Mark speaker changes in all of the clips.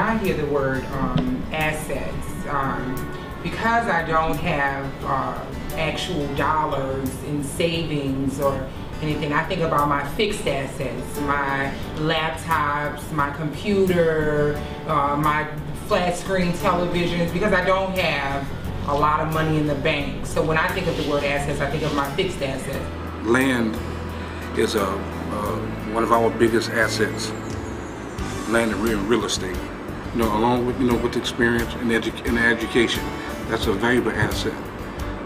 Speaker 1: I hear the word assets, because I don't have actual dollars in savings or anything, I think about my fixed assets, my laptops, my computer, my flat screen televisions, because I don't have a lot of money in the bank. So when I think of the word assets, I think of my fixed assets.
Speaker 2: Land is one of our biggest assets. Land and real estate. You know, along with with experience and education, that's a valuable asset.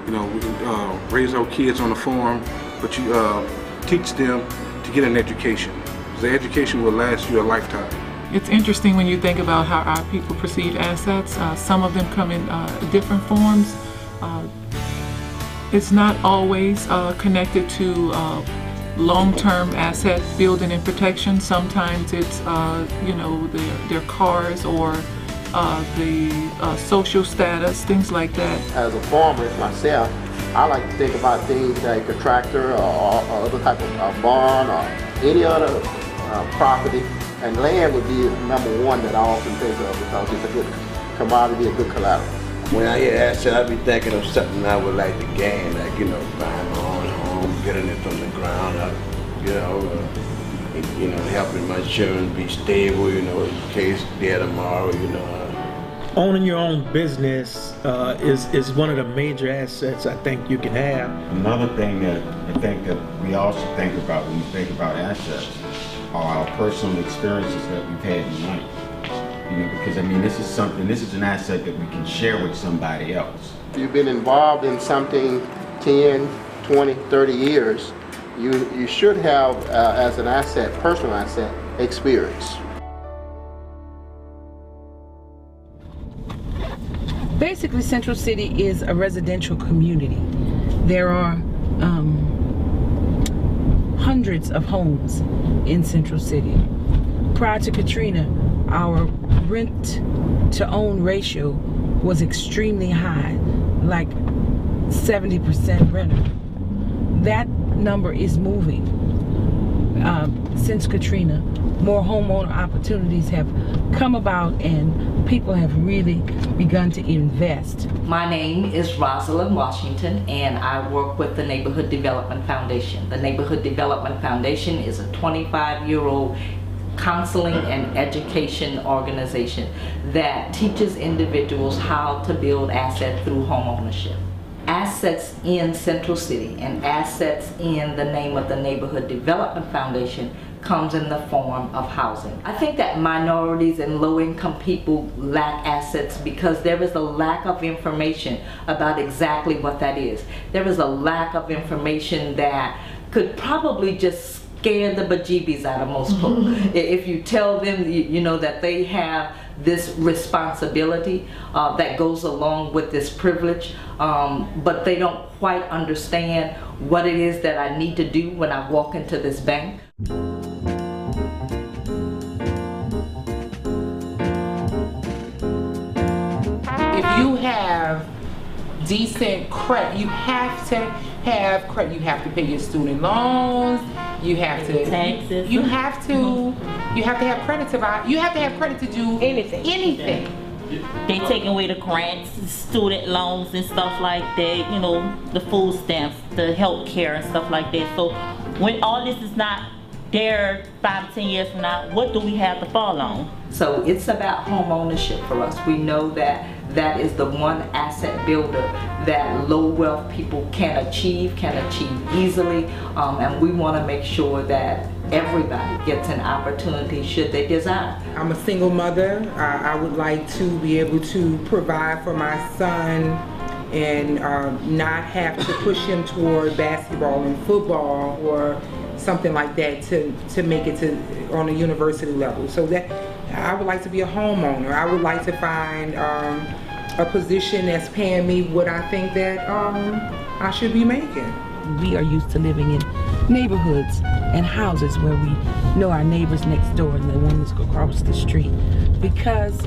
Speaker 2: You know, we can raise our kids on the farm, but you teach them to get an education. The education will last you a lifetime.
Speaker 3: It's interesting when you think about how our people perceive assets. Some of them come in different forms. It's not always connected to long-term asset building and protection. Sometimes it's their cars or the social status, things like that.
Speaker 4: As a farmer myself, I like to think about things like a tractor or other type of barn or any other property, and land would be number one that I often think of because it's a good commodity, a good collateral.
Speaker 5: When I hear asset, I be thinking of something I would like to gain, like buying my own home, getting it from the ground up, helping my children be stable, in case they're tomorrow,
Speaker 6: Owning your own business is one of the major assets I think you can have. Another thing that I think that we also think about when we think about assets are our personal experiences that we've had in life. Because this is an asset that we can share with somebody else.
Speaker 4: If you've been involved in something 10, 20, 30 years, you should have, as an asset, personal asset, experience.
Speaker 7: Basically, Central City is a residential community. There are hundreds of homes in Central City. Prior to Katrina, our rent-to-own ratio was extremely high, like 70% renter. That number is moving. Since Katrina, more homeowner opportunities have come about and people have really begun to invest.
Speaker 8: My name is Rosalind Washington and I work with the Neighborhood Development Foundation. The Neighborhood Development Foundation is a 25-year-old counseling and education organization that teaches individuals how to build assets through home ownership. Assets in Central City and assets in the name of the Neighborhood Development Foundation comes in the form of housing. I think that minorities and low-income people lack assets because there is a lack of information about exactly what that is. There is a lack of information that could probably just scare the bejeebies out of most people. If you tell them that they have this responsibility that goes along with this privilege, but they don't quite understand what it is that I need to do when I walk into this bank.
Speaker 1: If you have decent credit, you have to have credit. You have to pay your student loans. You have to taxes. You have to have credit to buy. You have to have credit to do anything.
Speaker 9: They taking away the grants, student loans and stuff like that. The food stamps, the health care and stuff like that. So when all this is not there 5 to 10 years from now, what do we have to fall on?
Speaker 8: So it's about home ownership for us. We know that that is the one asset builder that low wealth people can achieve easily, and we want to make sure that everybody gets an opportunity should they desire.
Speaker 1: I'm a single mother. I would like to be able to provide for my son and not have to push him toward basketball and football or something like that to make it to on a university level. So that I would like to be a homeowner. I would like to find a position that's paying me what I think that I should be making.
Speaker 7: We are used to living in neighborhoods and houses where we know our neighbors next door and the ones across the street, because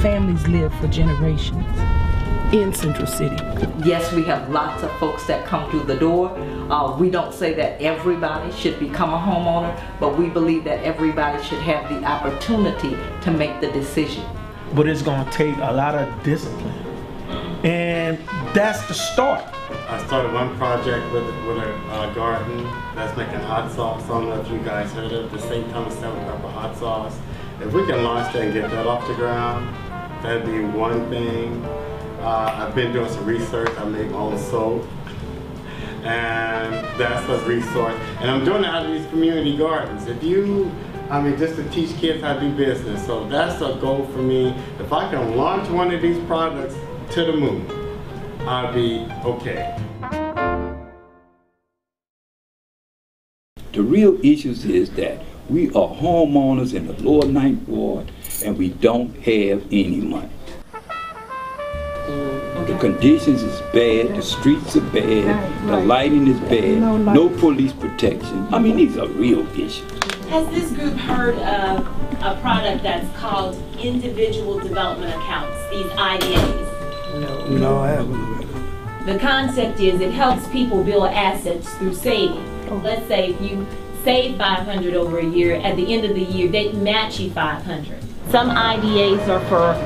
Speaker 7: families live for generations. in Central City?
Speaker 8: Yes, we have lots of folks that come through the door. We don't say that everybody should become a homeowner, but we believe that everybody should have the opportunity to make the decision.
Speaker 6: But it's going to take a lot of discipline. And that's the start.
Speaker 10: I started one project with a garden that's making hot sauce. I don't know if you guys heard of the St. Thomas Salt and Pepper hot sauce. If we can launch that and get that off the ground, that'd be one thing. I've been doing some research. I make my own soap, and that's a resource. And I'm doing it out of these community gardens. Just to teach kids how to do business. So that's a goal for me. If I can launch one of these products to the moon, I'll be okay.
Speaker 11: The real issues is that we are homeowners in the lower 9th ward and we don't have any money. The conditions is bad, the streets are bad, the lighting is bad, no police protection. I mean, these are real issues.
Speaker 12: Has this group heard of a product that's called individual development accounts, these IDAs?
Speaker 13: No, I haven't.
Speaker 12: The concept is it helps people build assets through saving. Let's say if you save $500 over a year, at the end of the year, they match you $500.
Speaker 9: Some IDAs are for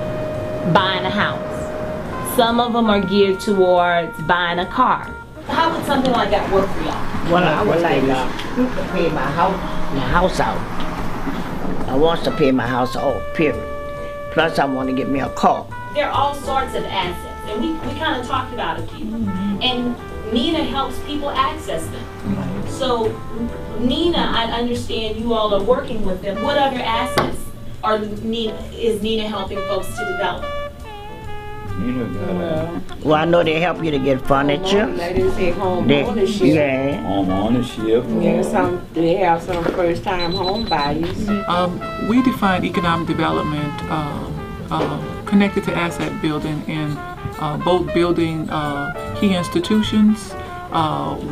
Speaker 9: buying a house. Some of them are geared towards buying a car.
Speaker 12: How would something like that work for y'all?
Speaker 14: Well, I would like to pay my house out. I want to pay my house off, period. Plus, I want to get me a car.
Speaker 12: There are all sorts of assets, and we kind of talked about a few. And Nina helps people access them. So, Nina, I understand you all are working with them. What other assets is Nina helping folks to develop?
Speaker 14: Well, I know they help you to get furniture.
Speaker 15: They say home ownership.
Speaker 14: Yeah.
Speaker 11: Home ownership.
Speaker 15: Yeah, they have some first-time home buyers.
Speaker 3: We define economic development connected to asset building in both building key institutions,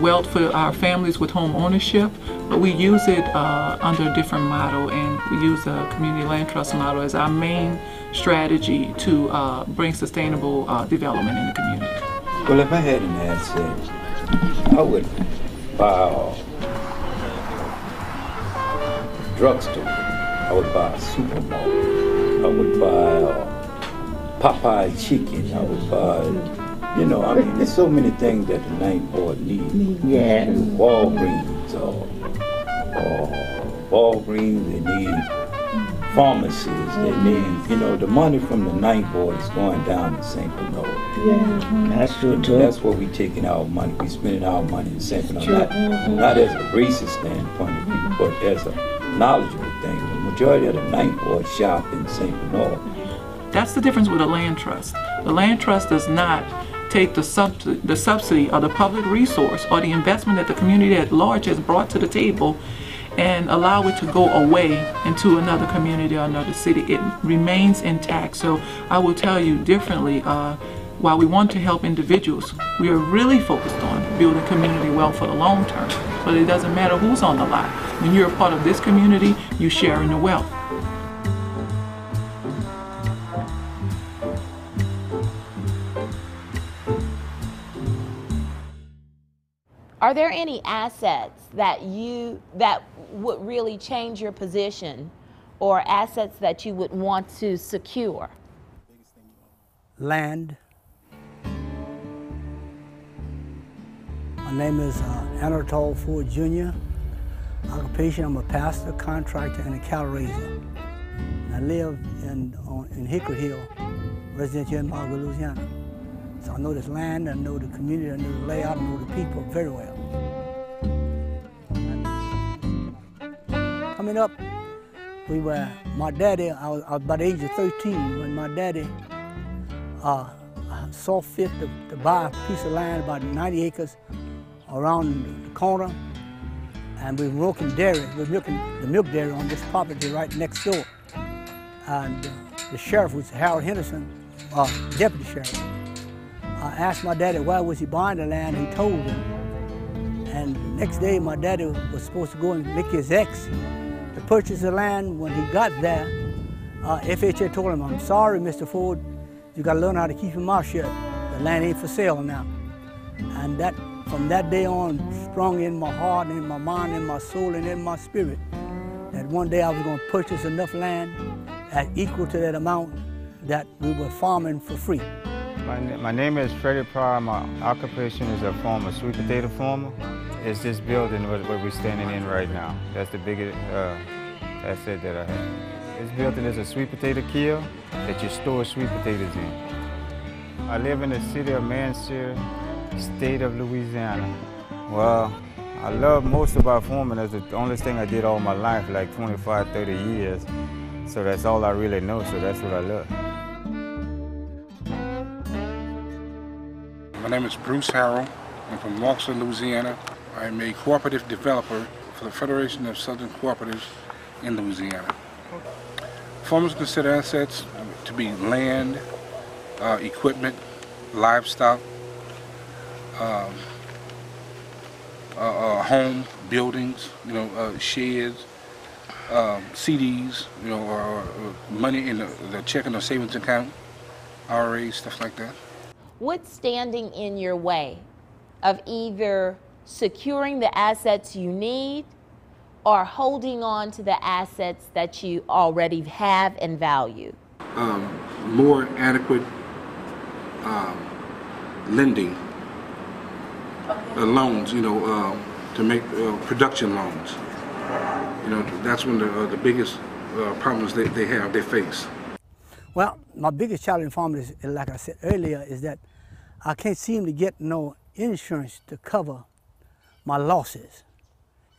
Speaker 3: wealth for our families with home ownership, but we use it under a different model, and we use the community land trust model as our main strategy to bring sustainable development in the community.
Speaker 11: Well, if I had an asset, I would buy a drugstore, I would buy a supermarket, I would buy a Popeye chicken, I would buy, there's so many things that the 9th ward needs.
Speaker 14: Yeah.
Speaker 11: Walgreens, they need pharmacies, they need, the money from the 9th ward is going down to St. Bernard.
Speaker 14: Yeah, that's true too.
Speaker 11: That's where we're taking our money, we're spending our money in St. Bernard. Not as a racist standpoint of view, but as a knowledgeable thing. The majority of the 9th ward shop in St. Bernard.
Speaker 3: That's the difference with a land trust. The land trust does not take the subsidy or the public resource or the investment that the community at large has brought to the table and allow it to go away into another community or another city. It remains intact. So I will tell you differently, while we want to help individuals, we are really focused on building community wealth for the long term. But it doesn't matter who's on the lot. When you're a part of this community, you share in the wealth.
Speaker 16: Are there any assets that would really change your position, or assets that you would want to secure?
Speaker 13: Land. My name is Anatole Ford Jr. Occupation, I'm a pastor, contractor, and a cattle raiser. I live in Hickory Hill, resident here in Margaret, Louisiana. So I know this land, I know the community, I know the layout, I know the people very well. Coming up, my daddy, I was about the age of 13 when my daddy saw fit to buy a piece of land, about 90 acres around the corner, and we were milking dairy. We were milking the milk dairy on this property right next door. And the sheriff was Harold Henderson, deputy sheriff. I asked my daddy why was he buying the land. He told him. And the next day, my daddy was supposed to go and make his ex to purchase the land. When he got there, FHA told him, "I'm sorry, Mr. Ford, you got to learn how to keep your mouth shut. The land ain't for sale now. And that, from that day on, strong in my heart, in my mind, in my soul, and in my spirit, that one day I was going to purchase enough land at equal to that amount that we were farming for free.
Speaker 17: My name is Freddie Pryor. My occupation is a farmer, sweet potato farmer. It's this building what we're standing in right now. That's the biggest asset that I have. This building is a sweet potato kill that you store sweet potatoes in. I live in the city of Mansour, state of Louisiana. Well, I love most about farming. That's the only thing I did all my life, like 25, 30 years. So that's all I really know, so that's what I love.
Speaker 2: My name is Bruce Harrell. I'm from Marksville, Louisiana. I'm a cooperative developer for the Federation of Southern Cooperatives in Louisiana. Farmers consider assets to be land, equipment, livestock, home, buildings, sheds, CDs, or money in the checking or savings account, IRAs, stuff like that.
Speaker 16: What's standing in your way of either securing the assets you need or holding on to the assets that you already have and value?
Speaker 2: More adequate lending, loans, to make production loans. That's one of the biggest problems they face.
Speaker 13: Well, my biggest challenge in farming is, like I said earlier, is that I can't seem to get no insurance to cover my losses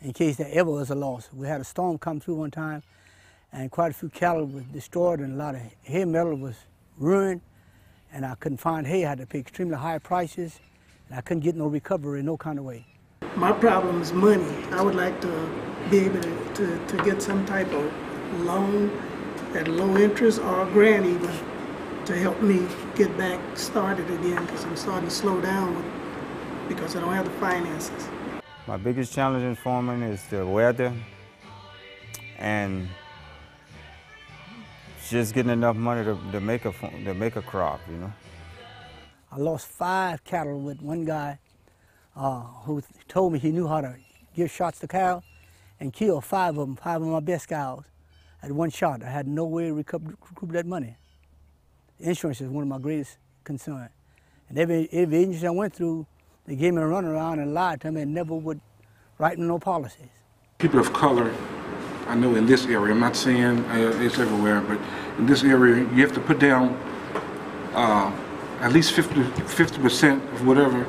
Speaker 13: in case there ever was a loss. We had a storm come through one time and quite a few cattle was destroyed and a lot of hay metal was ruined, and I couldn't find hay. I had to pay extremely high prices and I couldn't get no recovery in no kind of way.
Speaker 18: My problem is money. I would like to be able to get some type of loan at low interest or a grant even to help me get back started again, because I'm starting to slow down because I don't have the finances.
Speaker 17: My biggest challenge in farming is the weather and just getting enough money to make a crop,
Speaker 13: I lost 5 cattle with one guy who told me he knew how to give shots to cows and kill 5 of them, 5 of my best cows at one shot. I had no way to recoup that money. Insurance is one of my greatest concerns. And every agency I went through, they gave me a runaround and lied to me and never would write me no policies.
Speaker 2: People of color, I know in this area, I'm not saying it's everywhere, but in this area, you have to put down at least 50% of whatever.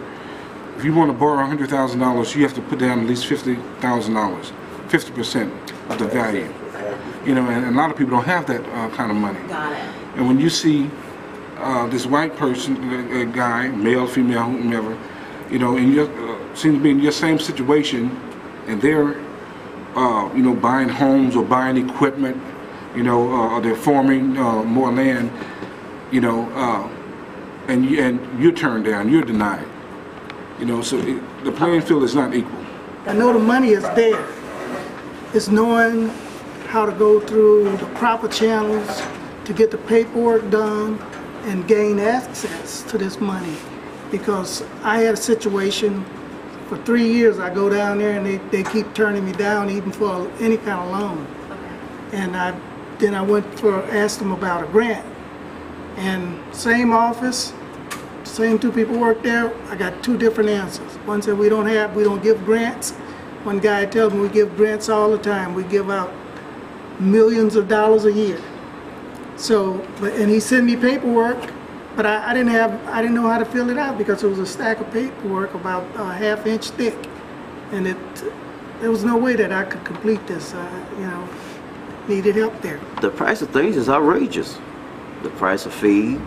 Speaker 2: If you want to borrow $100,000, you have to put down at least $50,000, 50% of the value. And a lot of people don't have that kind of money.
Speaker 16: Got it.
Speaker 2: And when you see this white person, a guy, male, female, whomever, and you seem to be in your same situation, and they're, buying homes or buying equipment, or they're farming more land, and you're turned down, you're denied. So the playing field is not equal.
Speaker 18: I know the money is there. It's knowing how to go through the proper channels to get the paperwork done and gain access to this money. Because I had a situation for 3 years. I go down there and they keep turning me down even for any kind of loan. And then I asked them about a grant. And same office, same 2 people work there, I got 2 different answers. One said we don't give grants. One guy tells me we give grants all the time. We give out millions of dollars a year. And he sent me paperwork, but I didn't know how to fill it out because it was a stack of paperwork about a ½ inch thick, and there was no way that I could complete this. Needed help there.
Speaker 19: The price of things is outrageous. The price of feed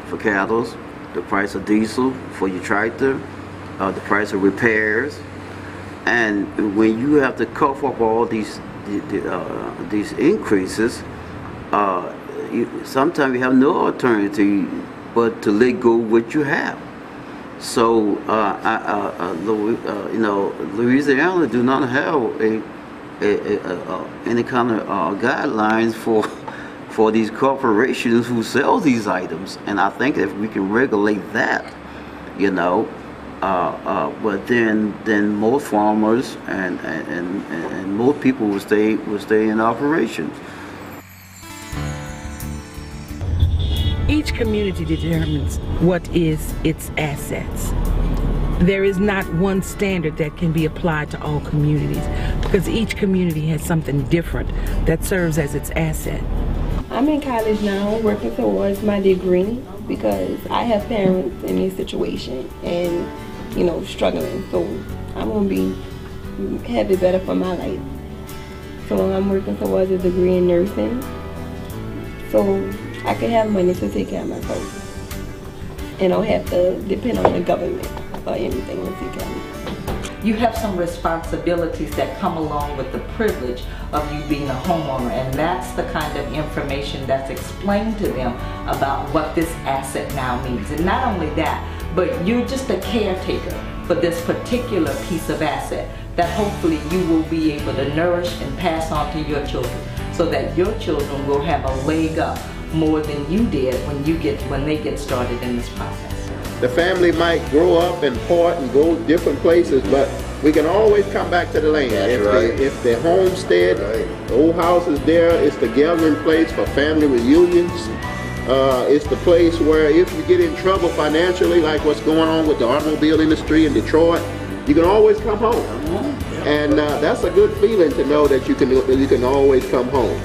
Speaker 19: for cattle, the price of diesel for your tractor, the price of repairs, and when you have to cough up all these increases, sometimes you have no alternative but to let go of what you have. So, Louisiana do not have any kind of guidelines for these corporations who sell these items, and I think if we can regulate that, you know. But then most farmers and most people will stay in operation.
Speaker 7: Each community determines what is its assets. There is not one standard that can be applied to all communities because each community has something different that serves as its asset.
Speaker 20: I'm in college now, working towards my degree because I have parents in this situation and, you know, struggling. So I'm going to have it better for my life. So I'm working towards a degree in nursing so I can have money to take care of myself and don't have to depend on the government for anything to take care of me.
Speaker 8: You have some responsibilities that come along with the privilege of you being a homeowner, and that's the kind of information that's explained to them about what this asset now means. And not only that, but you're just a caretaker for this particular piece of asset that hopefully you will be able to nourish and pass on to your children so that your children will have a leg up more than you did when they get started in this process.
Speaker 4: The family might grow up and part and go different places, but we can always come back to the land. If the homestead, the old house is there, it's the gathering place for family reunions. It's the place where if you get in trouble financially, like what's going on with the automobile industry in Detroit, you can always come home. And that's a good feeling to know that you can always come home.